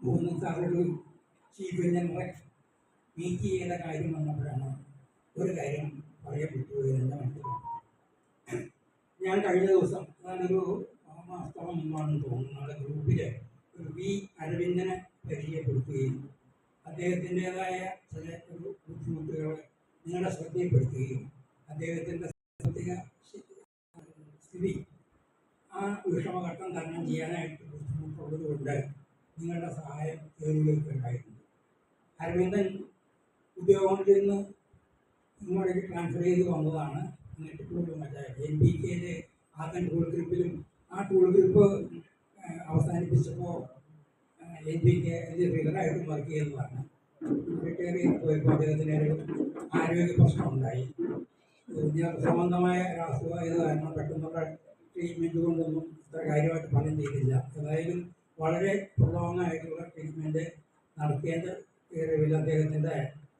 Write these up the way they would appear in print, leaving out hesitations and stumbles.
മൂന്ന് സാറൊരു chief എഞ്ചിനീയറെ meet ചെയ്യേണ്ട കാര്യം വന്നപ്പോഴാണ് ഒരു കാര്യം പറയപ്പെട്ടു എന്ന് മനസ്സിലാക്കി. ഞാൻ കഴിഞ്ഞ ദിവസം ഞാനൊരു മാസത്തോളം മുമ്പാണെന്ന് തോന്നുന്നു നമ്മുടെ ഗ്രൂപ്പിൽ ഒരു വി അരവിന്ദനെ പരിചയപ്പെടുത്തുകയും അദ്ദേഹത്തിൻ്റെതായ ചില ഒരു ബുദ്ധിമുട്ടുകൾ നിങ്ങളുടെ ശ്രദ്ധയിൽപ്പെടുത്തുകയും അദ്ദേഹത്തിൻ്റെ സാമ്പത്തിക സ്ഥിതി ആ വിഷമഘട്ടം തരണം ചെയ്യാനായിട്ട് ബുദ്ധിമുട്ടുള്ളത് കൊണ്ട് നിങ്ങളുടെ സഹായം തേടുകയുണ്ടായിട്ടുണ്ട്. അരവിന്ദൻ ഉദ്യോഗത്തിൽ നിന്ന് ഇങ്ങോട്ടേക്ക് ട്രാൻസ്ഫർ ചെയ്ത് വന്നതാണ്. എന്നിട്ട് പോലും മറ്റേ NPKയിൽ ആദ്യം ടൂൾ ഗ്രിപ്പിലും ആ ടൂൾ ഗ്രിപ്പ് അവസാനിപ്പിച്ചപ്പോൾ NPK റീഡറായിട്ടും വർക്ക് ചെയ്യുന്നതാണ്. റിട്ടയർ ചെയ്ത് പോയപ്പോൾ അദ്ദേഹത്തിന് ഒരു ആരോഗ്യ പ്രശ്നം ഉണ്ടായി. സംബന്ധമായ അസുഖമായത് കാരണം പെട്ടെന്നുള്ള ട്രീറ്റ്മെൻറ്റ് കൊണ്ടൊന്നും ഇത്ര കാര്യമായിട്ട് ഫലം ചെയ്തില്ല. ഏതായാലും വളരെ പ്രൊലോങ് ആയിട്ടുള്ള ട്രീറ്റ്മെൻറ്റ് നടത്തേണ്ട ഏറിയതിൽ അദ്ദേഹത്തിൻ്റെ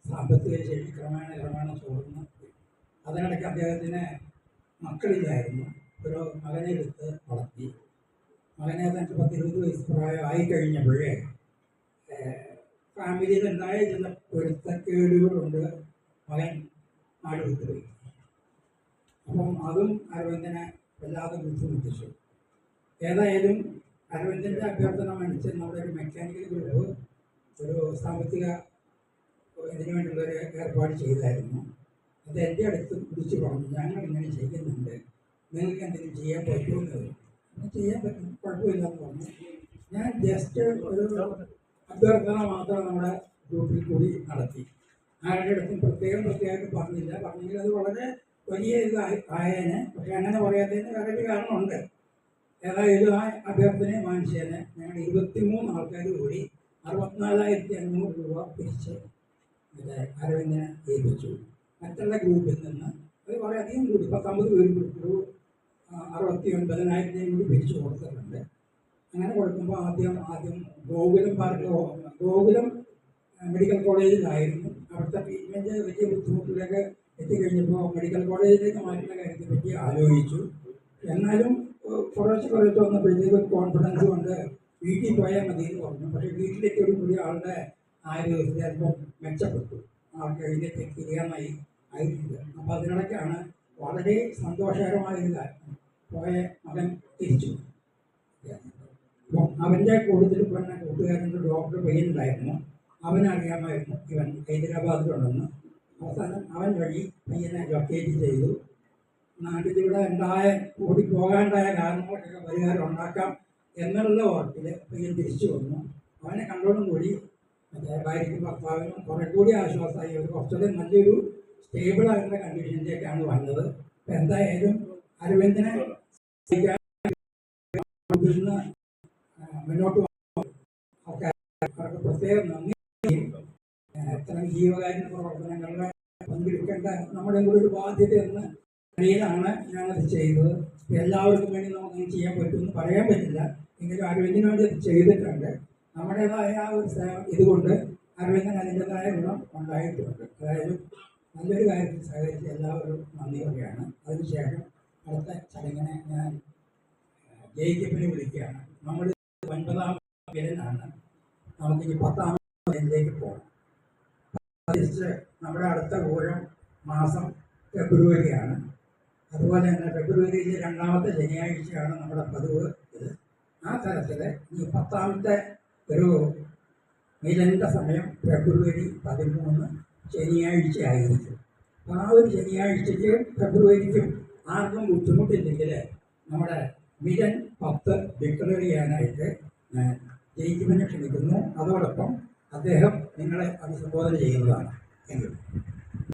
സാമ്പത്തിക ശേഷി ക്രമേണ ചോർന്നു. അതിനിടയ്ക്ക് അദ്ദേഹത്തിന് മക്കളില്ലായിരുന്നു. ഒരു മകനെ എടുത്ത് വളർത്തി. മകനെ തനിക്ക് 10-20 വയസ്സ് പ്രായമായി കഴിഞ്ഞപ്പോഴേ ഫാമിലിയിലുണ്ടായ ചില പൊരുത്തക്കേടുകളുണ്ട്. മകൻ നാട് വിട്ടുപോയി. അപ്പം അതും അരവിന്ദനെ വല്ലാതെ ബുദ്ധിമുട്ടിച്ചു. ഏതായാലും അരവിന്ദൻ്റെ അഭ്യർത്ഥന മനസ്സിൽ നമ്മുടെ ഒരു മെക്കാനിക്കൽ ഗ്രൂപ്പ് ഒരു സാമ്പത്തിക ഇതിനു വേണ്ടിയുള്ളൊരു ഏർപ്പാട് ചെയ്തായിരുന്നു. അത് എൻ്റെ അടുത്ത് വിളിച്ച് പറഞ്ഞു, ഞങ്ങൾ ഇങ്ങനെ ചെയ്യുന്നുണ്ട്, നിങ്ങൾക്ക് എന്തെങ്കിലും ചെയ്യാൻ പറ്റുമെന്ന്. ചെയ്യാൻ പറ്റും, കുഴപ്പമില്ലെന്ന് പറഞ്ഞു. ഞാൻ ജസ്റ്റ് ഒരു അഭ്യർത്ഥന മാത്രം നമ്മുടെ ഗ്രൂപ്പിൽ കൂടി നടത്തി. ആരുടെ അടുത്തും പ്രത്യേകമായിട്ട് പറഞ്ഞില്ല. പറഞ്ഞെങ്കിൽ അത് വളരെ വലിയ ആയേനെ. പക്ഷെ അങ്ങനെ പറയാത്തതിന് വേറൊരു കാരണമുണ്ട്. ഏതായാലും ആ അഭ്യർത്ഥനയെ മാനിച്ചതിന് ഞങ്ങൾ 23 ആൾക്കാർ കൂടി 64,500 രൂപ പിരിച്ച് അരവിന്ദനെ ഏൽപ്പിച്ചു. മറ്റുള്ള ഗ്രൂപ്പിൽ നിന്ന് അത് വളരെയധികം കൂടി 19 പേര് ഒരു 69,000 കൂടി പിരിച്ചു കൊടുത്തിട്ടുണ്ട്. അങ്ങനെ കൊടുക്കുമ്പോൾ ആദ്യം ഗോകുലം മെഡിക്കൽ കോളേജിലായിരുന്നു. അവിടുത്തെ ട്രീറ്റ്മെൻറ്റ് വലിയ ബുദ്ധിമുട്ടിലേക്ക് എത്തിക്കഴിഞ്ഞപ്പോൾ മെഡിക്കൽ കോളേജിലേക്ക് മാറ്റുന്ന കാര്യത്തെപ്പറ്റി ആലോചിച്ചു. എന്നാലും കുറച്ച് വന്നപ്പോഴത്തേക്ക് കോൺഫിഡൻസ് കൊണ്ട് വീട്ടിൽ പോയാൽ മതി എന്ന് പറഞ്ഞു. പക്ഷേ വീട്ടിലേക്ക് ഒരു പുതിയ ആളുടെ ആരോഗ്യം ചിലപ്പോൾ മെച്ചപ്പെട്ടു. ആൾക്ക് എഴുന്നേറ്റ് തിരിയാനായി ആയിട്ടുണ്ട്. അപ്പോൾ അതിനിടയ്ക്കാണ് വളരെ സന്തോഷകരമായൊരു കാര്യം, പോയ മകൻ തിരിച്ചു. അപ്പം അവൻ്റെ കൂടുതൽ പറഞ്ഞ കൂട്ടുകാരൻ്റെ ഡോക്ടർ പയ്യനുണ്ടായിരുന്നു. അവനറിയാമായിരുന്നു ഇവൻ ഹൈദരാബാദിലുണ്ടെന്ന്. അവസാനം അവൻ വഴി പയ്യനെ ലൊക്കേറ്റ് ചെയ്തു. നാട്ടിലൂടെ ഓടിപ്പോകാണ്ടായ കാരണങ്ങൾക്കൊക്കെ പരിഹാരം ഉണ്ടാക്കാം എന്നുള്ള ഓർത്തിൽ പയ്യൻ തിരിച്ചു വന്നു. അവനെ കണ്ടോടും കൂടി മറ്റേ ഭാര്യയ്ക്കും ഭർത്താവിനും കുറെ കൂടി ആശ്വാസമായി. ഒരു കുറച്ചുകൂടി നല്ലൊരു സ്റ്റേബിളായിട്ടുള്ള കണ്ടീഷനിലേക്കാണ് വന്നത്. അപ്പം എന്തായാലും അരവിന്ദനെ മുന്നോട്ട് അവർക്ക് പ്രത്യേകം നന്ദി. ഇത്തരം ജീവകാരുണ്യ പ്രവർത്തനങ്ങളുടെ പങ്കെടുക്കേണ്ട നമ്മുടെ കൂടെ ഒരു ബാധ്യത എന്ന നിലയിലാണ് ഞാനത് ചെയ്തത്. എല്ലാവർക്കും വേണ്ടി നമുക്കങ്ങനെ ചെയ്യാൻ പറ്റുമെന്ന് പറയാൻ പറ്റില്ല. എങ്കിലും അരവിന്ദന് വേണ്ടി അത് ചെയ്തിട്ടുണ്ട്. നമ്മുടേതായ ആ ഒരു ഇതുകൊണ്ട് അരവിന്ദൻ അതിൻ്റെതായ ഗുണം ഉണ്ടായിട്ടുണ്ട്. അതായത് നല്ലൊരു കാര്യത്തിൽ സഹകരിച്ച് എല്ലാവരും നന്ദി പറയുകയാണ്. അതിനുശേഷം അടുത്ത ചടങ്ങിനെ ഞാൻ ജയിക്കപ്പിനെ വിളിക്കുകയാണ്. നമ്മൾ 9ാം പേരിലാണ്. നമുക്കിനി 10ാം പേരിലേക്ക് പോകണം. നമ്മുടെ അടുത്ത ഊഴം മാസം ഫെബ്രുവരിയാണ്. അതുപോലെ തന്നെ ഫെബ്രുവരിയിൽ 2ാമത്തെ ശനിയാഴ്ചയാണ് നമ്മുടെ പതിവ് ഇത്. ആ തരത്തിൽ ഈ 10ാമത്തെ ഒരു മിലൻ്റെ സമയം ഫെബ്രുവരി 13 ശനിയാഴ്ച ആയിരിക്കും. ആ ഒരു ശനിയാഴ്ചയ്ക്കും ഫെബ്രുവരിക്കും ആർക്കും ബുദ്ധിമുട്ടില്ലെങ്കിൽ നമ്മുടെ മിലൻ 10 ഡിക്ലെയർ ചെയ്യാനായിട്ട് ജയിക്കുമെന്ന് ക്ഷണിക്കുന്നു. അതോടൊപ്പം അദ്ദേഹം നിങ്ങളെ അഭിസംബോധന ചെയ്യുന്നതാണ്. Thank you.